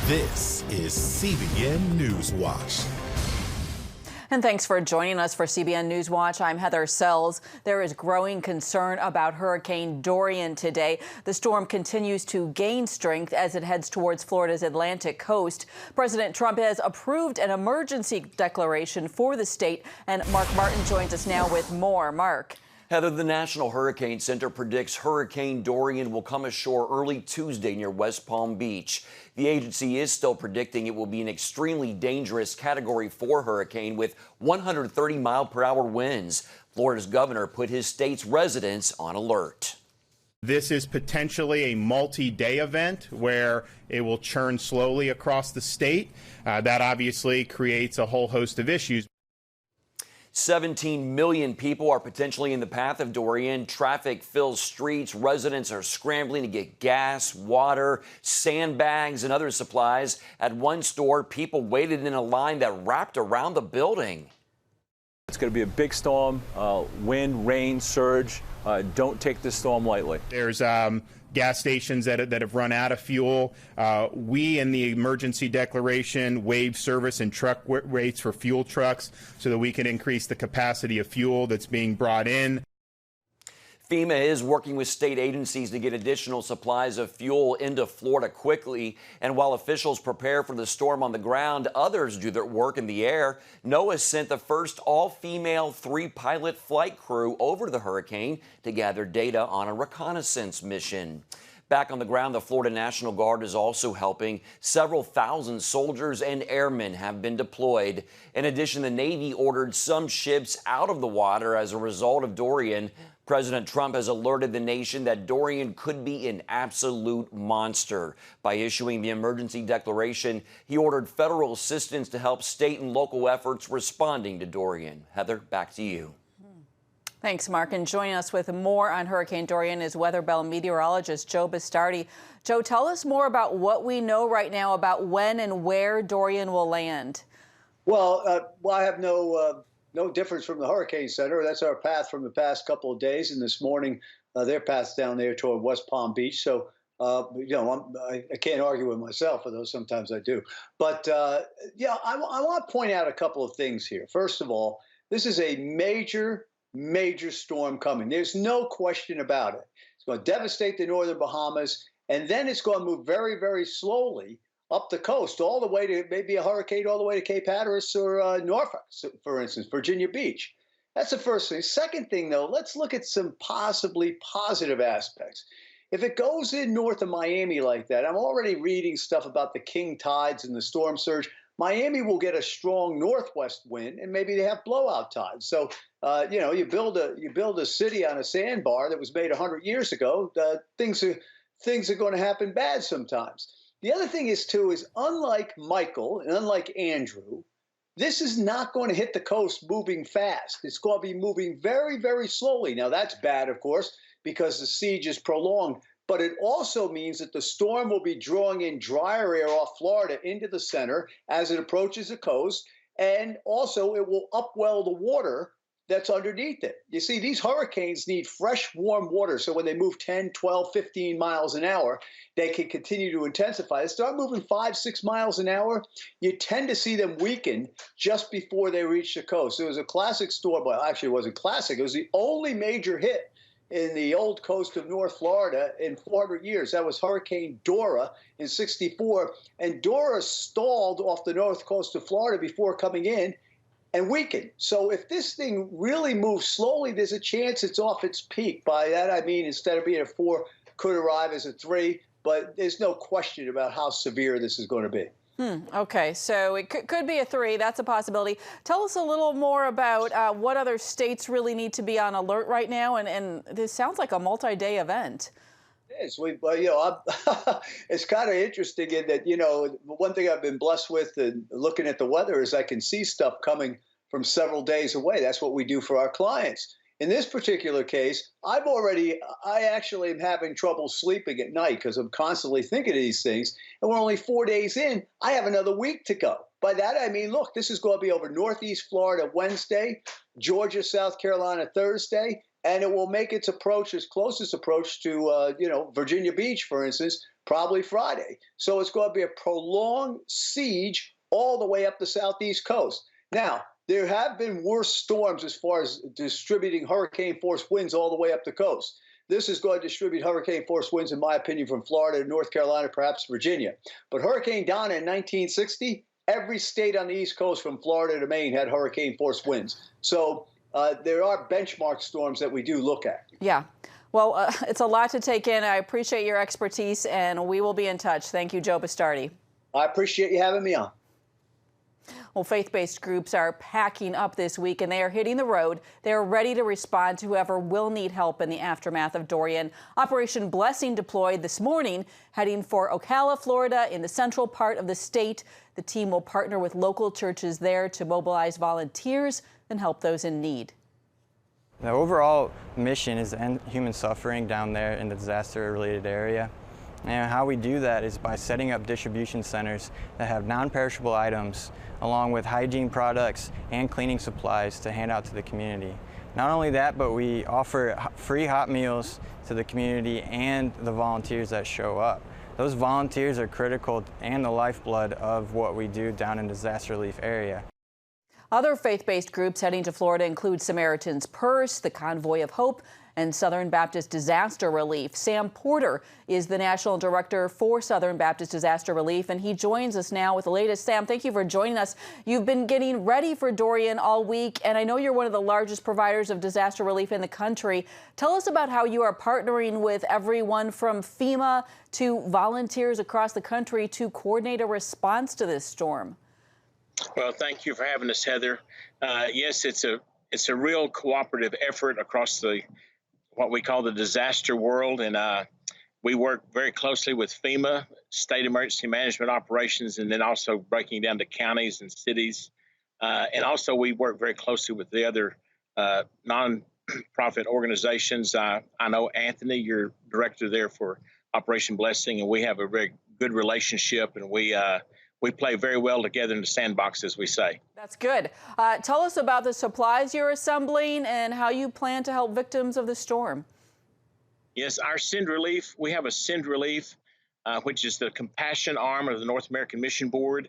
This is CBN NewsWatch. And thanks for joining us for CBN NewsWatch. I'm Heather Sells. There is growing concern about Hurricane Dorian today. The storm continues to gain strength as it heads towards Florida's Atlantic coast. President Trump has approved an emergency declaration for the state, and Mark Martin joins us now with more. Mark. Heather, the National Hurricane Center predicts Hurricane Dorian will come ashore early Tuesday near West Palm Beach. The agency is still predicting it will be an extremely dangerous Category 4 hurricane with 130-mile-per-hour winds. Florida's governor put his state's residents on alert. This is potentially a multi-day event where it will churn slowly across the state. That obviously creates a whole host of issues. 17 million people are potentially in the path of Dorian. Traffic fills streets. Residents are scrambling to get gas, water, sandbags, and other supplies. At one store, people waited in a line that wrapped around the building. It's going to be a big storm, wind, rain, surge. Don't take this storm lightly. There's gas stations that have run out of fuel. We, in the emergency declaration, waived service and truck rates for fuel trucks so that we can increase the capacity of fuel that's being brought in. FEMA is working with state agencies to get additional supplies of fuel into Florida quickly. And while officials prepare for the storm on the ground, others do their work in the air. NOAA sent the first all-female 3-pilot flight crew over the hurricane to gather data on a reconnaissance mission. Back on the ground, the Florida National Guard is also helping. Several thousand soldiers and airmen have been deployed. In addition, the Navy ordered some ships out of the water as a result of Dorian. President Trump has alerted the nation that Dorian could be an absolute monster. By issuing the emergency declaration, he ordered federal assistance to help state and local efforts responding to Dorian. Heather, back to you. Thanks, Mark. And joining us with more on Hurricane Dorian is Weather Bell meteorologist Joe Bastardi. Joe, tell us more about what we know right now about when and where Dorian will land. Well, I have no difference from the Hurricane Center. That's our path from the past couple of days. And this morning, their path's down there toward West Palm Beach. So, I can't argue with myself, although sometimes I do. But, I want to point out a couple of things here. First of all, this is a major storm coming. There's no question about it. It's going to devastate the northern Bahamas, and then it's going to move very, very slowly up the coast, all the way to maybe a hurricane all the way to Cape Hatteras or Norfolk, for instance, Virginia Beach. That's the first thing. Second thing, though, let's look at some possibly positive aspects. If it goes in north of Miami like that, I'm already reading stuff about the king tides and the storm surge. Miami will get a strong northwest wind, and maybe they have blowout tides. So, you build a city on a sandbar that was made 100 years ago. Things are going to happen bad sometimes. The other thing is, too, is unlike Michael and unlike Andrew, this is not going to hit the coast moving fast. It's going to be moving very, very slowly. Now, that's bad, of course, because the siege is prolonged. But it also means that the storm will be drawing in drier air off Florida into the center as it approaches the coast. And also, it will upwell the water that's underneath it. You see, these hurricanes need fresh, warm water. So when they move 10, 12, 15 miles an hour, they can continue to intensify. They start moving 5, 6 miles an hour, you tend to see them weaken just before they reach the coast. It was a classic storm, but actually it wasn't classic. It was the only major hit in the old coast of North Florida in 400 years. That was Hurricane Dora in '64. And Dora stalled off the north coast of Florida before coming in and weakened. So if this thing really moves slowly, there's a chance it's off its peak. By that, I mean, instead of being a 4, could arrive as a 3. But there's no question about how severe this is going to be. Okay, so it could be a 3. That's a possibility. Tell us a little more about what other states really need to be on alert right now. And this sounds like a multi-day event. It is. It's kind of interesting in that, one thing I've been blessed with and looking at the weather is I can see stuff coming from several days away. That's what we do for our clients. In this particular case, I actually am having trouble sleeping at night because I'm constantly thinking of these things. And we're only 4 days in. I have another week to go. By that, I mean, look, this is going to be over Northeast Florida Wednesday, Georgia, South Carolina Thursday, and it will make its closest approach to, Virginia Beach, for instance, probably Friday. So it's going to be a prolonged siege all the way up the southeast coast. Now, there have been worse storms as far as distributing hurricane force winds all the way up the coast. This is going to distribute hurricane force winds, in my opinion, from Florida to North Carolina, perhaps Virginia. But Hurricane Donna in 1960, every state on the East Coast from Florida to Maine had hurricane force winds. So there are benchmark storms that we do look at. Yeah. Well, it's a lot to take in. I appreciate your expertise, and we will be in touch. Thank you, Joe Bastardi. I appreciate you having me on. Well, faith-based groups are packing up this week, and they are hitting the road. They are ready to respond to whoever will need help in the aftermath of Dorian. Operation Blessing deployed this morning, heading for Ocala, Florida, in the central part of the state. The team will partner with local churches there to mobilize volunteers and help those in need. The overall mission is to end human suffering down there in the disaster-related area. And how we do that is by setting up distribution centers that have non-perishable items along with hygiene products and cleaning supplies to hand out to the community. Not only that, but we offer free hot meals to the community and the volunteers that show up. Those volunteers are critical and the lifeblood of what we do down in the disaster relief area. Other faith-based groups heading to Florida include Samaritan's Purse, the Convoy of Hope, and Southern Baptist Disaster Relief. Sam Porter is the National Director for Southern Baptist Disaster Relief, and he joins us now with the latest. Sam, thank you for joining us. You've been getting ready for Dorian all week, and I know you're one of the largest providers of disaster relief in the country. Tell us about how you are partnering with everyone from FEMA to volunteers across the country to coordinate a response to this storm. Well, thank you for having us, Heather. Yes, it's a real cooperative effort across what we call the disaster world, and we work very closely with FEMA, State Emergency Management Operations, and then also breaking down to counties and cities. And also we work very closely with the other non-profit organizations. I know Anthony, you're director there for Operation Blessing, and we have a very good relationship, and we play very well together in the sandbox, as we say. That's good. Tell us about the supplies you're assembling and how you plan to help victims of the storm. Yes, our Send Relief, we have a Send Relief, which is the compassion arm of the North American Mission Board.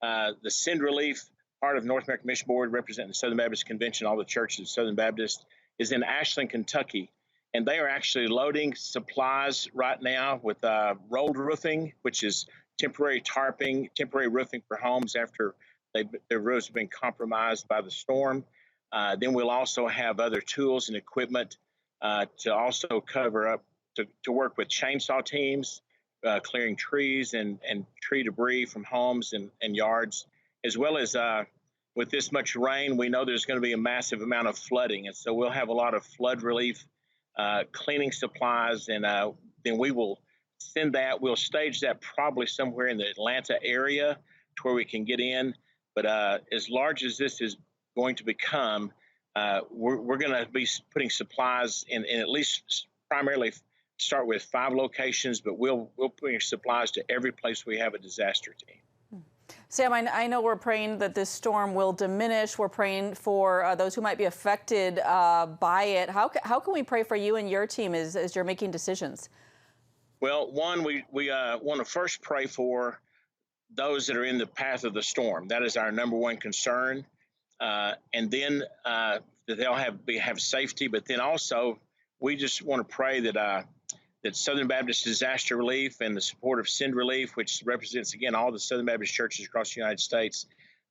The Send Relief part of North American Mission Board, representing the Southern Baptist Convention, all the churches of Southern Baptist, is in Ashland, Kentucky. And they are actually loading supplies right now with rolled roofing, which is temporary tarping, temporary roofing for homes after their roofs have been compromised by the storm. Then we'll also have other tools and equipment to also cover up, to work with chainsaw teams, clearing trees and tree debris from homes and yards, as well as with this much rain, we know there's going to be a massive amount of flooding. And so we'll have a lot of flood relief, cleaning supplies, and then we will send that. We'll stage that probably somewhere in the Atlanta area to where we can get in. But as large as this is going to become, we're going to be putting supplies in at least primarily start with 5 locations, but we'll bring supplies to every place we have a disaster team. Sam, I know we're praying that this storm will diminish. We're praying for those who might be affected by it. How can we pray for you and your team as you're making decisions? Well, one, we want to first pray for those that are in the path of the storm. That is our number one concern. And then that they'll have safety. But then also, we just want to pray that Southern Baptist Disaster Relief and the support of Send Relief, which represents, again, all the Southern Baptist churches across the United States,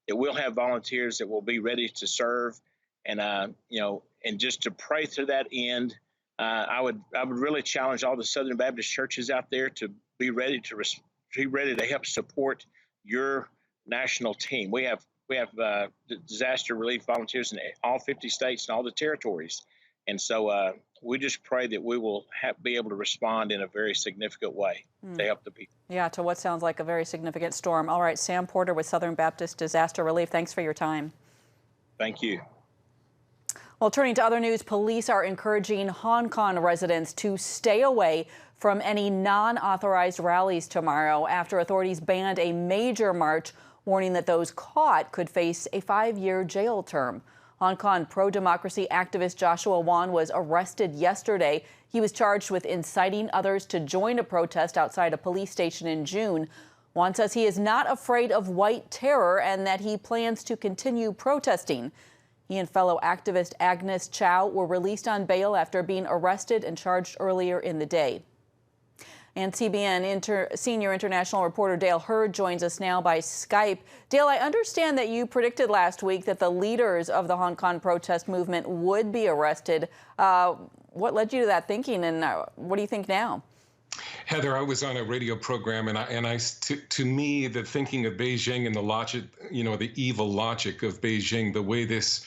that we'll have volunteers that will be ready to serve. And, and just to pray to that end, I would really challenge all the Southern Baptist churches out there to be ready to help support your national team. We have disaster relief volunteers in all 50 states and all the territories, and so we just pray that we will be able to respond in a very significant way to help the people. Yeah, to what sounds like a very significant storm. All right, Sam Porter with Southern Baptist Disaster Relief. Thanks for your time. Thank you. Well, turning to other news, police are encouraging Hong Kong residents to stay away from any non-authorized rallies tomorrow after authorities banned a major march, warning that those caught could face a 5-year jail term. Hong Kong pro-democracy activist Joshua Wong was arrested yesterday. He was charged with inciting others to join a protest outside a police station in June. Wong says he is not afraid of white terror and that he plans to continue protesting. He and fellow activist Agnes Chow were released on bail after being arrested and charged earlier in the day. And CBN senior international reporter Dale Hurd joins us now by Skype. Dale, I understand that you predicted last week that the leaders of the Hong Kong protest movement would be arrested. What led you to that thinking, and what do you think now? Heather, I was on a radio program, to me, the thinking of Beijing and the logic, the evil logic of Beijing, the way this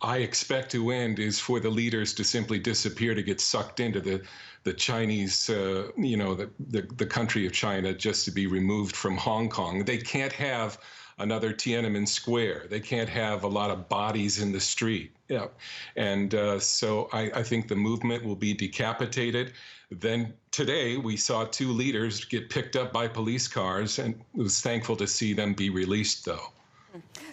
I expect to end is for the leaders to simply disappear, to get sucked into the Chinese, the country of China, just to be removed from Hong Kong. They can't have another Tiananmen Square. They can't have a lot of bodies in the street. So I think the movement will be decapitated. Then today we saw two leaders get picked up by police cars, and was thankful to see them be released, though.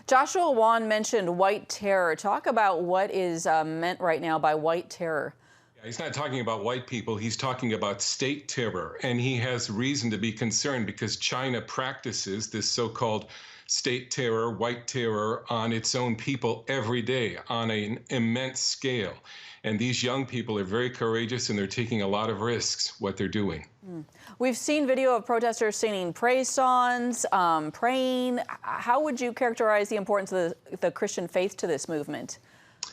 Joshua Wong mentioned white terror. Talk about what is meant right now by white terror. He's not talking about white people. He's talking about state terror. And he has reason to be concerned because China practices this so-called state terror, white terror on its own people every day on an immense scale. And these young people are very courageous, and they're taking a lot of risks, what they're doing. We've seen video of protesters singing praise songs, praying. How would you characterize the importance of the Christian faith to this movement?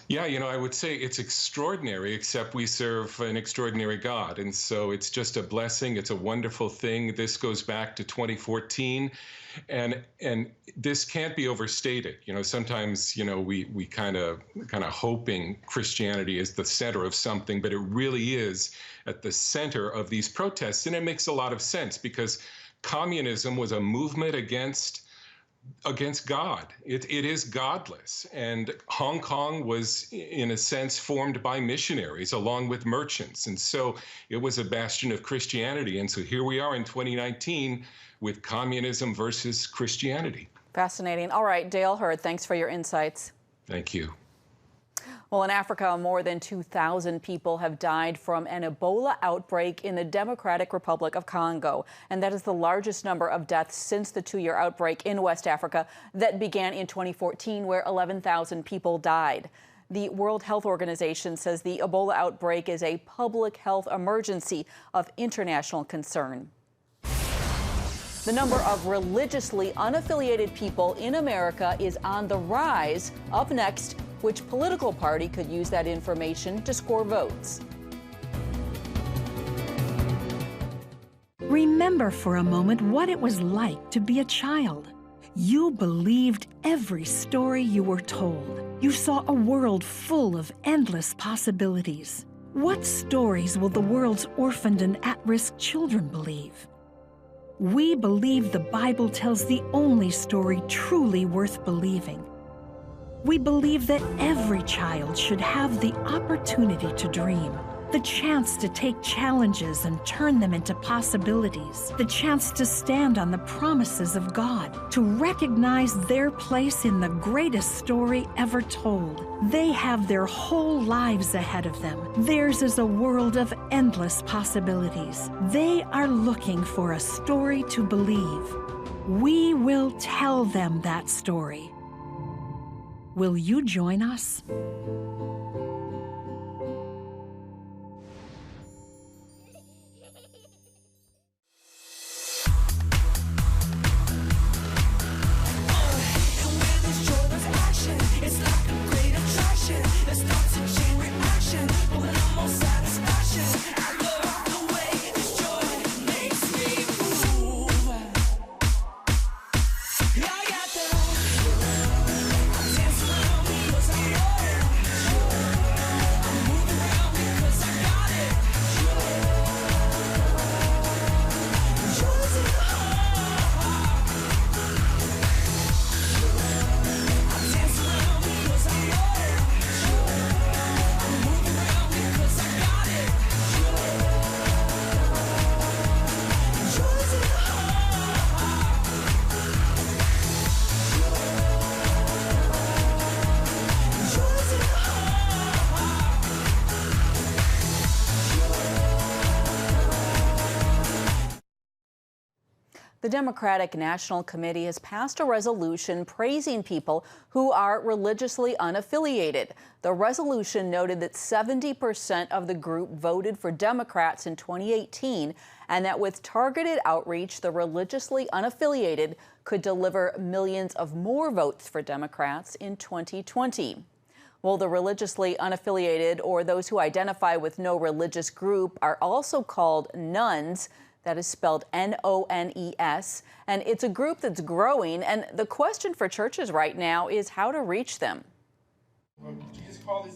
Yeah, I would say it's extraordinary, except we serve an extraordinary God. And so it's just a blessing. It's a wonderful thing. This goes back to 2014. And this can't be overstated. Sometimes, we kind of hoping Christianity is the center of something, but it really is at the center of these protests. And it makes a lot of sense because communism was a movement against God. It is godless. And Hong Kong was, in a sense, formed by missionaries along with merchants. And so it was a bastion of Christianity. And so here we are in 2019 with communism versus Christianity. Fascinating. All right, Dale Hurd, thanks for your insights. Thank you. Well, in Africa, more than 2,000 people have died from an Ebola outbreak in the Democratic Republic of Congo. And that is the largest number of deaths since the two-year outbreak in West Africa that began in 2014, where 11,000 people died. The World Health Organization says the Ebola outbreak is a public health emergency of international concern. The number of religiously unaffiliated people in America is on the rise. Up next, which political party could use that information to score votes? Remember for a moment what it was like to be a child. You believed every story you were told. You saw a world full of endless possibilities. What stories will the world's orphaned and at-risk children believe? We believe the Bible tells the only story truly worth believing. We believe that every child should have the opportunity to dream, the chance to take challenges and turn them into possibilities, the chance to stand on the promises of God, to recognize their place in the greatest story ever told. They have their whole lives ahead of them. Theirs is a world of endless possibilities. They are looking for a story to believe. We will tell them that story. Will you join us? Democratic National Committee has passed a resolution praising people who are religiously unaffiliated. The resolution noted that 70% of the group voted for Democrats in 2018, and that with targeted outreach, the religiously unaffiliated could deliver millions of more votes for Democrats in 2020. Well, the religiously unaffiliated, or those who identify with no religious group, are also called nuns. That is spelled N-O-N-E-S, and it's a group that's growing, and the question for churches right now is how to reach them.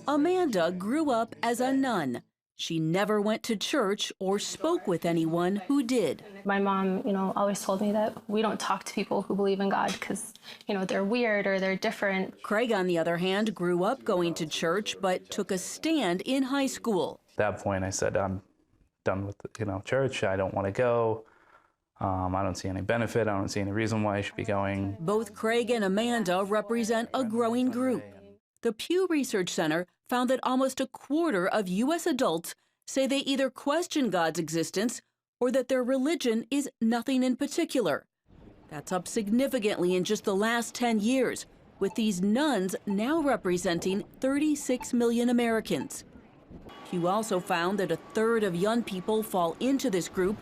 Amanda grew up as a nun. She never went to church or spoke with anyone who did. My mom, always told me that we don't talk to people who believe in God because, they're weird or they're different. Craig, on the other hand, grew up going to church but took a stand in high school. At that point, I said, I'm done with church. I don't want to go. I don't see any benefit. I don't see any reason why I should be going. Both Craig and Amanda represent a growing group. The Pew Research Center found that almost a quarter of U.S. adults say they either question God's existence or that their religion is nothing in particular. That's up significantly in just the last 10 years, with these nuns now representing 36 million Americans. Pew also found that a third of young people fall into this group,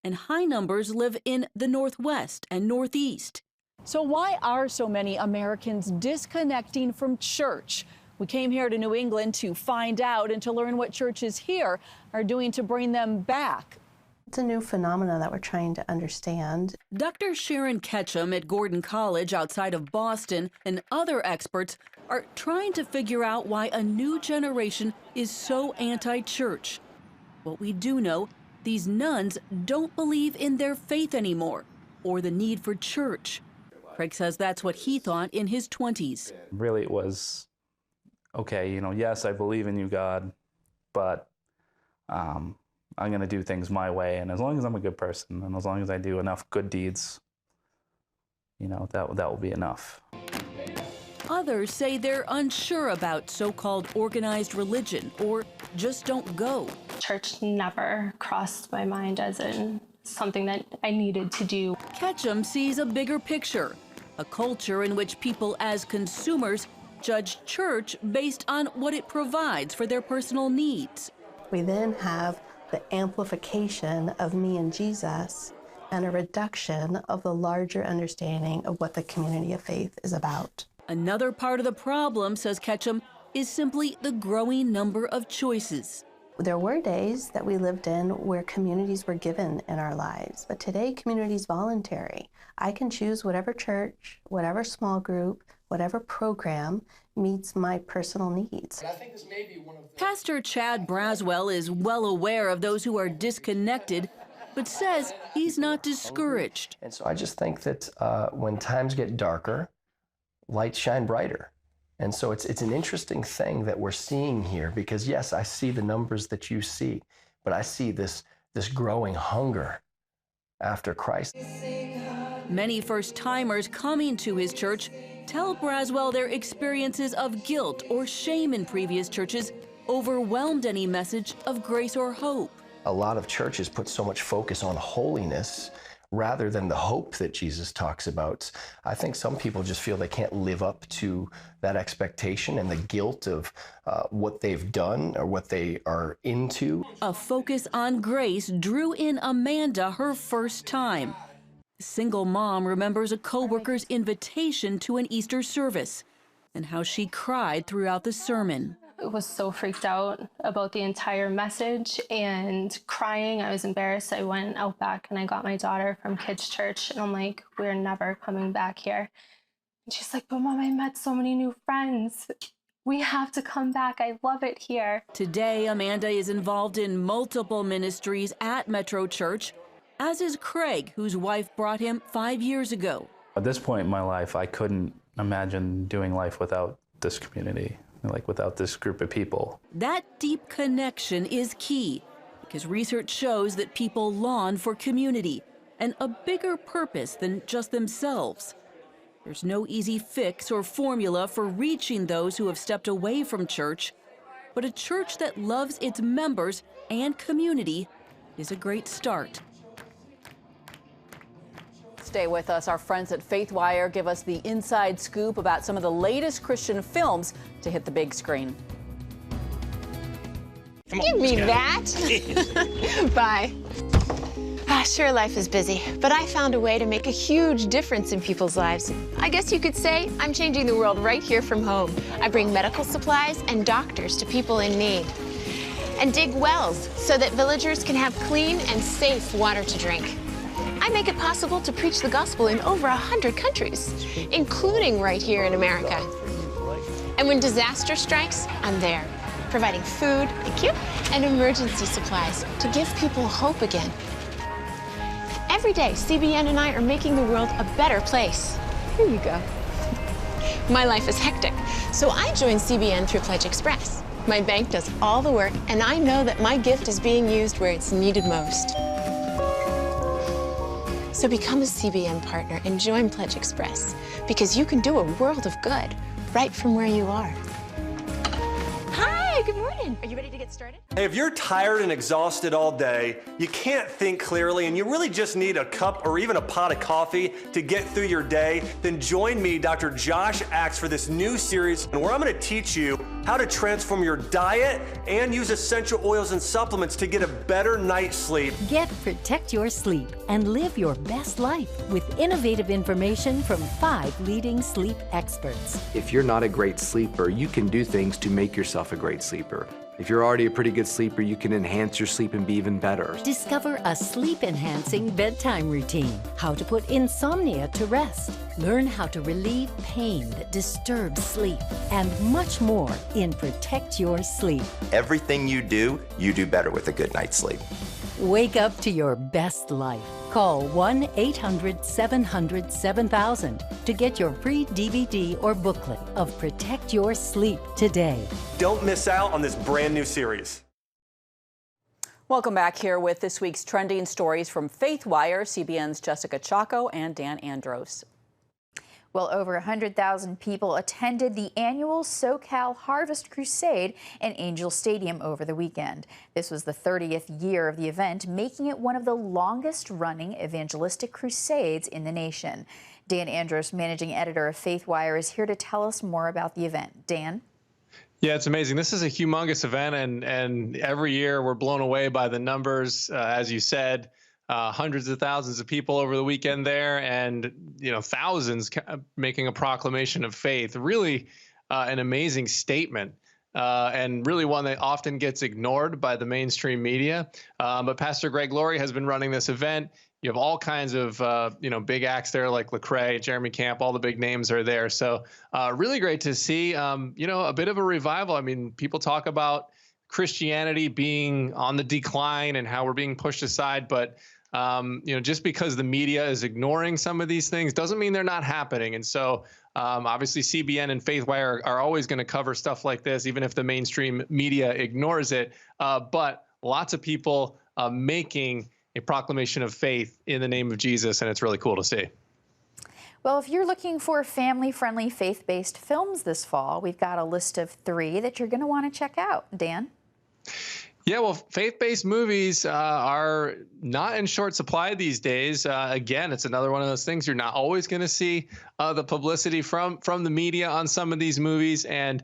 and high numbers live in the Northwest and Northeast. So why are so many Americans disconnecting from church? We came here to New England to find out and to learn what churches here are doing to bring them back. It's a new phenomenon that we're trying to understand. Dr. Sharon Ketchum at Gordon College outside of Boston and other experts are trying to figure out why a new generation is so anti-church. What we do know, these nuns don't believe in their faith anymore or the need for church. Craig says that's what he thought in his 20s. Really, it was, okay, yes, I believe in you, God, but I'm going to do things my way. And as long as I'm a good person and as long as I do enough good deeds, that will be enough. Others say they're unsure about so-called organized religion or just don't go. Church never crossed my mind as in something that I needed to do. Ketchum sees a bigger picture, a culture in which people as consumers judge church based on what it provides for their personal needs. We then have the amplification of me and Jesus and a reduction of the larger understanding of what the community of faith is about. Another part of the problem, says Ketchum, is simply the growing number of choices. There were days that we lived in where communities were given in our lives, but today community is voluntary. I can choose whatever church, whatever small group, whatever program meets my personal needs. Pastor Chad Braswell is well aware of those who are disconnected, but says he's not discouraged. And so I just think that when times get darker, lights shine brighter. And so it's an interesting thing that we're seeing here, because yes, I see the numbers that you see, but I see this growing hunger after Christ. Many first-timers coming to his church tell Braswell their experiences of guilt or shame in previous churches overwhelmed any message of grace or hope. A lot of churches put so much focus on holiness rather than the hope that Jesus talks about. I think some people just feel they can't live up to that expectation and the guilt of what they've done or what they are into. A focus on grace drew in Amanda her first time. The single mom remembers a coworker's invitation to an Easter service and how she cried throughout the sermon. I was so freaked out about the entire message and crying. I was embarrassed. I went out back and I got my daughter from kids' church and I'm like, we're never coming back here. And she's like, but Mom, I met so many new friends. We have to come back. I love it here. Today, Amanda is involved in multiple ministries at Metro Church, as is Craig, whose wife brought him 5 years ago. At this point in my life, I couldn't imagine doing life without this community. Without this group of people. That deep connection is key because research shows that people long for community and a bigger purpose than just themselves. There's no easy fix or formula for reaching those who have stepped away from church, but a church that loves its members and community is a great start. Stay with us. Our friends at FaithWire give us the inside scoop about some of the latest Christian films to hit the big screen. Give me that. Bye. Sure, life is busy, but I found a way to make a huge difference in people's lives. I guess you could say I'm changing the world right here from home. I bring medical supplies and doctors to people in need, and dig wells so that villagers can have clean and safe water to drink. I make it possible to preach the gospel in over 100 countries, including right here in America. And when disaster strikes, I'm there, providing food, thank you, and emergency supplies to give people hope again. Every day, CBN and I are making the world a better place. Here you go. My life is hectic, so I joined CBN through Pledge Express. My bank does all the work, and I know that my gift is being used where it's needed most. So become a CBN partner and join Pledge Express, because you can do a world of good right from where you are. Hi, good morning. Are you ready to get started? Hey, if you're tired and exhausted all day, you can't think clearly, and you really just need a cup or even a pot of coffee to get through your day, then join me, Dr. Josh Axe, for this new series where I'm going to teach you how to transform your diet and use essential oils and supplements to get a better night's sleep. Get Protect Your Sleep and live your best life with innovative information from 5 leading sleep experts. If you're not a great sleeper, you can do things to make yourself a great sleeper. If you're already a pretty good sleeper, you can enhance your sleep and be even better. Discover a sleep-enhancing bedtime routine, how to put insomnia to rest, learn how to relieve pain that disturbs sleep, and much more in Protect Your Sleep. Everything you do better with a good night's sleep. Wake up to your best life. Call 1-800-700-7000 to get your free DVD or booklet of Protect Your Sleep today. Don't miss out on this brand new series. Welcome back here with this week's trending stories from FaithWire, CBN's Jessica Chaco and Dan Andros. Well, over 100,000 people attended the annual SoCal Harvest Crusade in Angel Stadium over the weekend. This was the 30th year of the event, making it one of the longest-running evangelistic crusades in the nation. Dan Andros, managing editor of FaithWire, is here to tell us more about the event. Dan? Yeah, it's amazing. This is a humongous event, and every year we're blown away by the numbers, as you said. Hundreds of thousands of people over the weekend there, and thousands making a proclamation of faith. Really an amazing statement, and really one that often gets ignored by the mainstream media. But Pastor Greg Laurie has been running this event. You have all kinds of big acts there, like Lecrae, Jeremy Camp. All the big names are there. So really great to see a bit of a revival. I mean, people talk about Christianity being on the decline and how we're being pushed aside, but just because the media is ignoring some of these things doesn't mean they're not happening. And so obviously CBN and FaithWire are always going to cover stuff like this, even if the mainstream media ignores it. But lots of people making a proclamation of faith in the name of Jesus, and it's really cool to see. Well, if you're looking for family-friendly, faith-based films this fall, we've got a list of 3 that you're going to want to check out. Dan? Yeah, well, faith-based movies are not in short supply these days. Again, it's another one of those things you're not always going to see the publicity from the media on some of these movies. And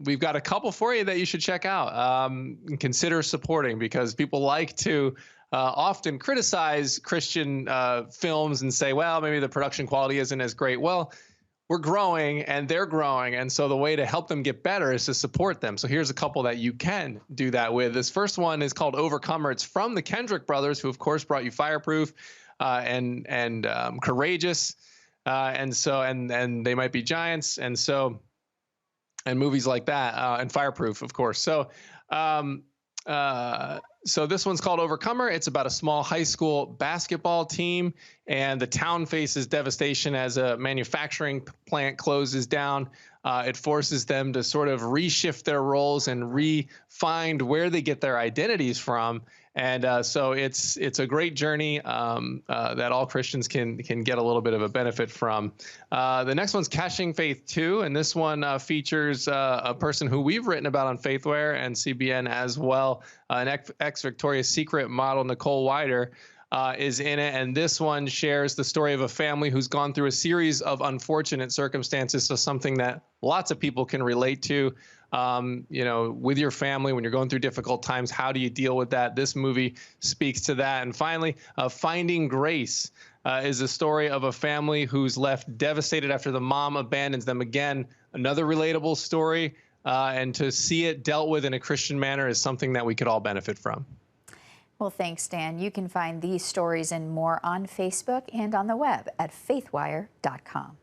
we've got a couple for you that you should check out and consider supporting, because people like to often criticize Christian films and say, well, maybe the production quality isn't as great. Well, we're growing and they're growing. And so the way to help them get better is to support them. So here's a couple that you can do that with. This first one is called Overcomer. It's from the Kendrick brothers, who of course brought you Fireproof and Courageous. And They Might Be Giants. And movies like that, and Fireproof, of course. So this one's called Overcomer. It's about a small high school basketball team, and the town faces devastation as a manufacturing plant closes down. It forces them to sort of reshift their roles and re-find where they get their identities from. And so it's a great journey that all Christians can get a little bit of a benefit from. The next one's Caching Faith 2, and this one features a person who we've written about on FaithWire and CBN as well, an ex-Victoria's Secret model, Nicole Wider. is in it, and this one shares the story of a family who's gone through a series of unfortunate circumstances, so something that lots of people can relate to. You know, with your family, when you're going through difficult times, how do you deal with that? This movie speaks to that. And finally, Finding Grace is a story of a family who's left devastated after the mom abandons them. Again, another relatable story, and to see it dealt with in a Christian manner is something that we could all benefit from. Well, thanks, Dan. You can find these stories and more on Facebook and on the web at faithwire.com.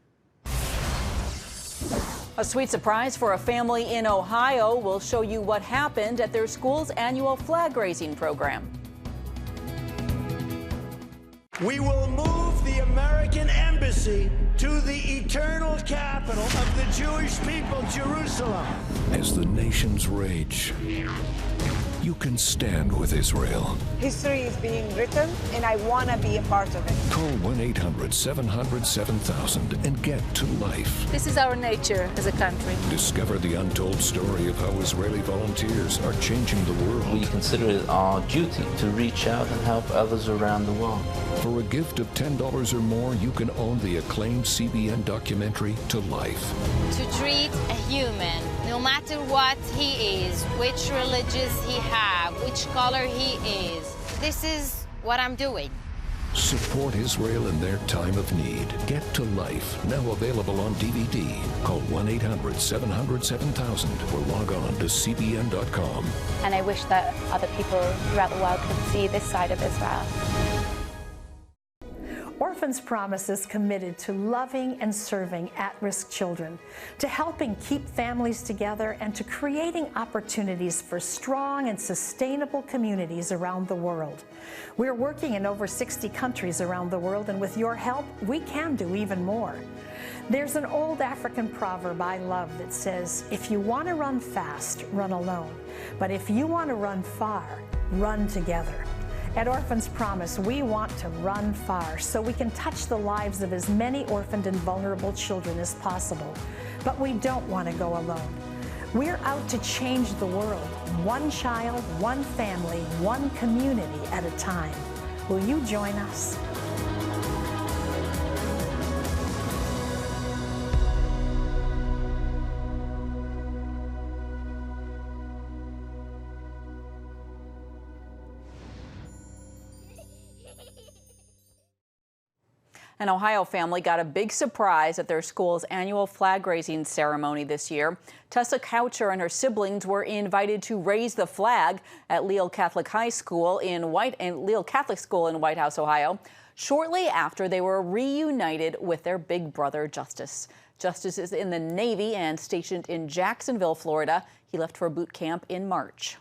A sweet surprise for a family in Ohio. We'll show you what happened at their school's annual flag raising program. We will move the American embassy to the eternal capital of the Jewish people, Jerusalem. As the nations rage, you can stand with Israel. History is being written, and I want to be a part of it. Call 1-800-700-7000 and get to life. This is our nature as a country. Discover the untold story of how Israeli volunteers are changing the world. We consider it our duty to reach out and help others around the world. For a gift of $10 or more, you can own the acclaimed CBN documentary To Life. To treat a human, no matter what he is, which religious he have, which color he is, this is what I'm doing. Support Israel in their time of need. Get to Life, now available on DVD. Call 1-800-700-7000 or log on to cbn.com. And I wish that other people throughout the world could see this side of Israel. Orphans Promise is committed to loving and serving at-risk children, to helping keep families together, and to creating opportunities for strong and sustainable communities around the world. We're working in over 60 countries around the world, and with your help, we can do even more. There's an old African proverb I love that says, if you want to run fast, run alone. But if you want to run far, run together. At Orphans Promise, we want to run far so we can touch the lives of as many orphaned and vulnerable children as possible. But we don't want to go alone. We're out to change the world, one child, one family, one community at a time. Will you join us? An Ohio family got a big surprise at their school's annual flag raising ceremony this year. Tessa Coucher and her siblings were invited to raise the flag at Leal Catholic School in White House, Ohio, shortly after they were reunited with their big brother, Justice. Justice is in the Navy and stationed in Jacksonville, Florida. He left for boot camp in March.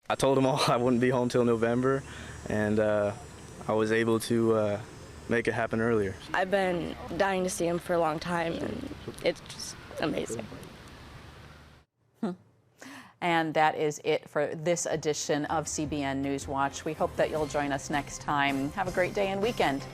I told them all I wouldn't be home till November, and I was able to make it happen earlier. I've been dying to see him for a long time, and it's just amazing. And that is it for this edition of CBN News Watch. We hope that you'll join us next time. Have a great day and weekend.